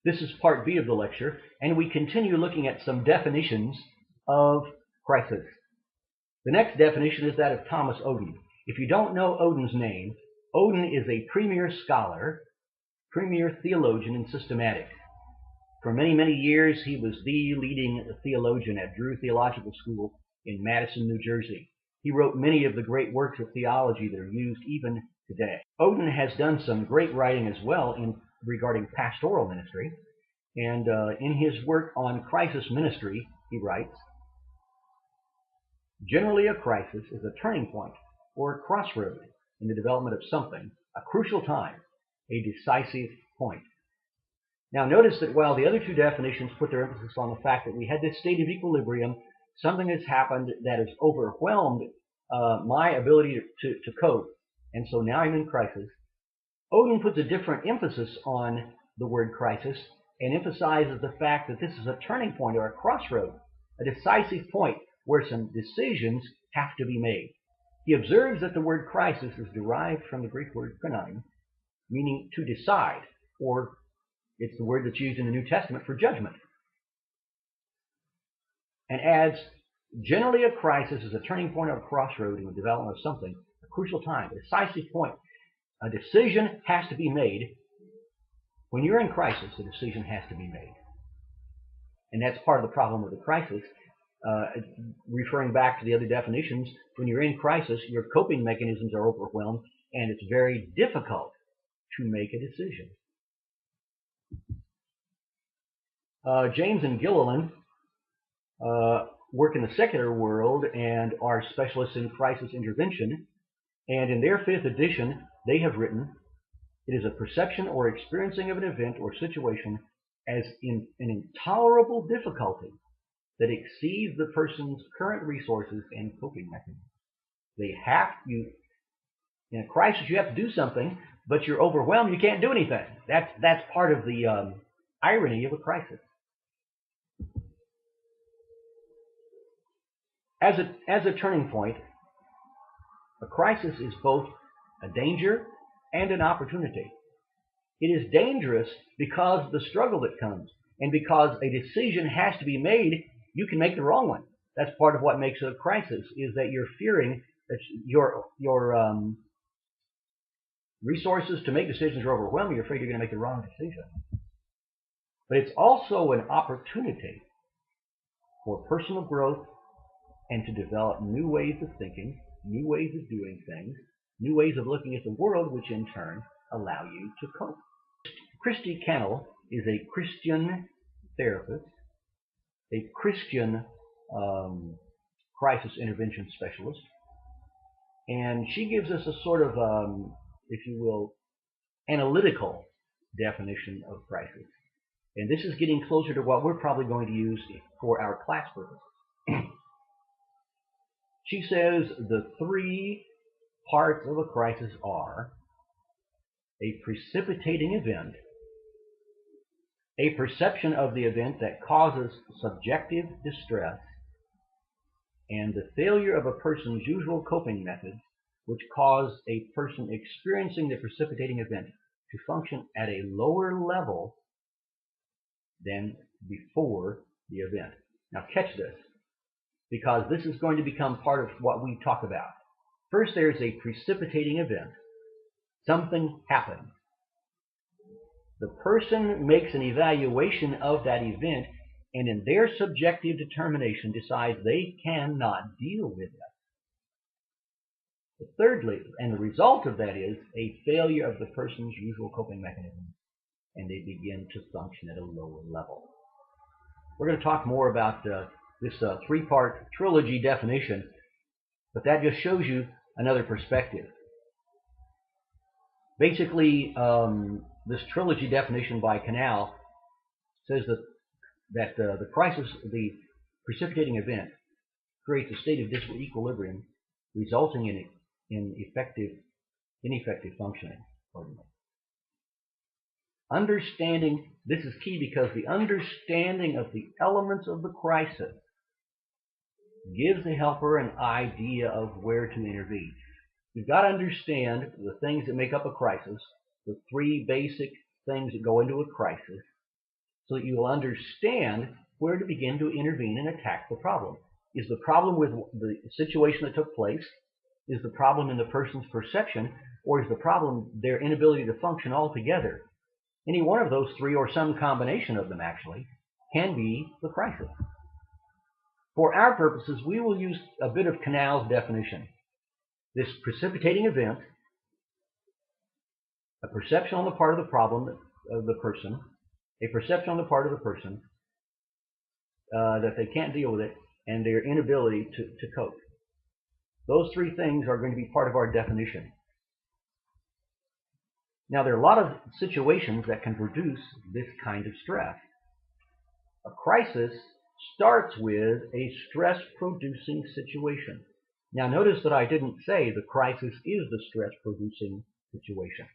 This is part B of the lecture, and we continue looking at some definitions of crisis. The next definition is that of Thomas Oden. If you don't know Oden's name, Oden is a premier scholar, premier theologian and systematic. For many, many years, he was the leading theologian at Drew Theological School in Madison, New Jersey. He wrote many of the great works of theology that are used even today. Oden has done some great writing as well regarding pastoral ministry, and in his work on crisis ministry, he writes, "Generally, a crisis is a turning point or a crossroad in the development of something, a crucial time, a decisive point." Now notice that while the other two definitions put their emphasis on the fact that we had this state of equilibrium, something has happened that has overwhelmed my ability to cope, and so now I'm in crisis, Oden puts a different emphasis on the word crisis and emphasizes the fact that this is a turning point or a crossroad, a decisive point where some decisions have to be made. He observes that the word crisis is derived from the Greek word krinein, meaning to decide, or it's the word that's used in the New Testament for judgment. And adds, generally a crisis is a turning point or a crossroad in the development of something, a crucial time, a decisive point. A decision has to be made. When you're in crisis, a decision has to be made. And that's part of the problem with the crisis. Referring back to the other definitions, when you're in crisis, your coping mechanisms are overwhelmed, and it's very difficult to make a decision. James and Gilliland work in the secular world and are specialists in crisis intervention. And in their 5th edition, they have written, "It is a perception or experiencing of an event or situation as in an intolerable difficulty that exceeds the person's current resources and coping mechanisms." In a crisis, you have to do something, but you're overwhelmed. You can't do anything. That's part of the irony of a crisis. As a turning point, a crisis is both a danger and an opportunity. It is dangerous because of the struggle that comes, and because a decision has to be made. You can make the wrong one. That's part of what makes it a crisis, is that you're fearing that your resources to make decisions are overwhelming. You're afraid you're going to make the wrong decision. But it's also an opportunity for personal growth and to develop new ways of thinking, new ways of doing things, new ways of looking at the world, which in turn allow you to cope. Christy Kennel is a Christian therapist, a Christian crisis intervention specialist, and she gives us a sort of, if you will, analytical definition of crisis. And this is getting closer to what we're probably going to use for our class purposes. She says the 3 parts of a crisis are a precipitating event, a perception of the event that causes subjective distress, and the failure of a person's usual coping methods, which cause a person experiencing the precipitating event to function at a lower level than before the event. Now catch this, because this is going to become part of what we talk about. First, there's a precipitating event. Something happens. The person makes an evaluation of that event, and in their subjective determination decides they cannot deal with it. But thirdly, and the result of that is a failure of the person's usual coping mechanism, and they begin to function at a lower level. We're going to talk more about this 3-part trilogy definition, but that just shows you another perspective. Basically, this trilogy definition by Canal says that the crisis, the precipitating event, creates a state of disequilibrium, resulting in ineffective functioning. Understanding, this is key, because the understanding of the elements of the crisis gives the helper an idea of where to intervene. You've got to understand the things that make up a crisis, the 3 basic things that go into a crisis, so that you will understand where to begin to intervene and attack the problem. Is the problem with the situation that took place? Is the problem in the person's perception? Or is the problem their inability to function altogether? Any one of those three, or some combination of them actually, can be the crisis. For our purposes, we will use a bit of Canal's definition. This precipitating event, a perception on the part of the problem of the person, a perception on the part of the person that they can't deal with it, and their inability to cope. Those three things are going to be part of our definition. Now, there are a lot of situations that can produce this kind of stress. A crisis starts with a stress-producing situation. Now, notice that I didn't say the crisis is the stress-producing situation.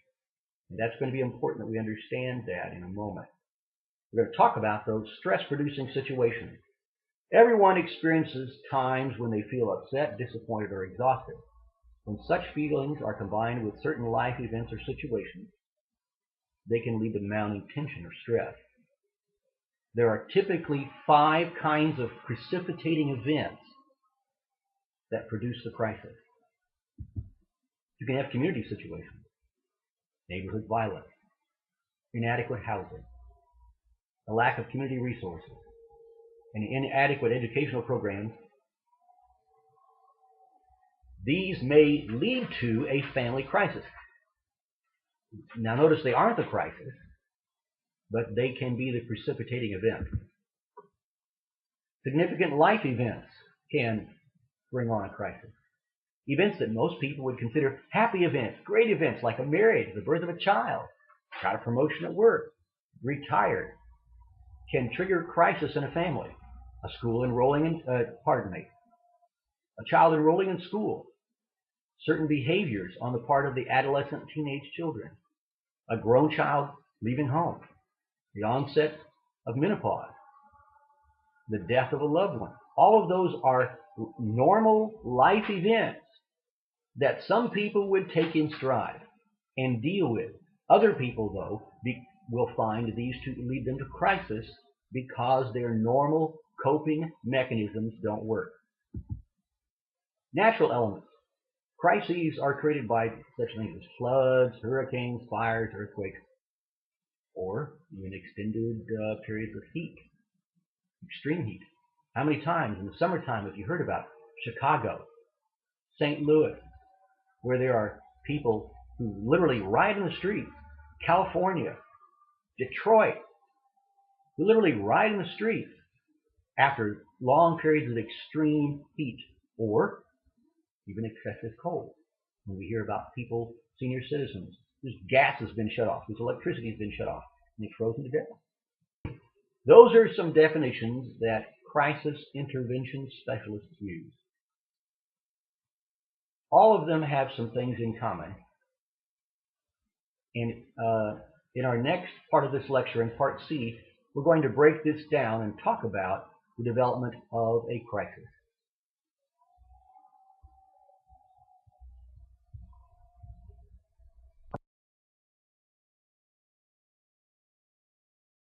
And that's going to be important that we understand that in a moment. We're going to talk about those stress-producing situations. Everyone experiences times when they feel upset, disappointed, or exhausted. When such feelings are combined with certain life events or situations, they can lead to mounting tension or stress. There are typically 5 kinds of precipitating events that produce the crisis. You can have community situations, neighborhood violence, inadequate housing, a lack of community resources, and inadequate educational programs. These may lead to a family crisis. Now notice they aren't the crisis, but they can be the precipitating event. Significant life events can bring on a crisis. Events that most people would consider happy events, great events like a marriage, the birth of a child, got a promotion at work, retired, can trigger crisis in a family. A school enrolling in, a child enrolling in school, certain behaviors on the part of the adolescent teenage children, a grown child leaving home, the onset of menopause, the death of a loved one. All of those are normal life events that some people would take in stride and deal with. Other people, though, will find these to lead them to crisis because their normal coping mechanisms don't work. Natural elements. Crises are created by such things as floods, hurricanes, fires, earthquakes, or even extended periods of heat, extreme heat. How many times in the summertime have you heard about Chicago, St. Louis, where there are people who literally ride in the streets, California, Detroit, who literally ride in the streets after long periods of extreme heat or even excessive cold. When we hear about people, senior citizens, whose gas has been shut off, whose electricity has been shut off, and they've frozen to death. Those are some definitions that crisis intervention specialists use. All of them have some things in common. And in our next part of this lecture, in part C, we're going to break this down and talk about the development of a crisis.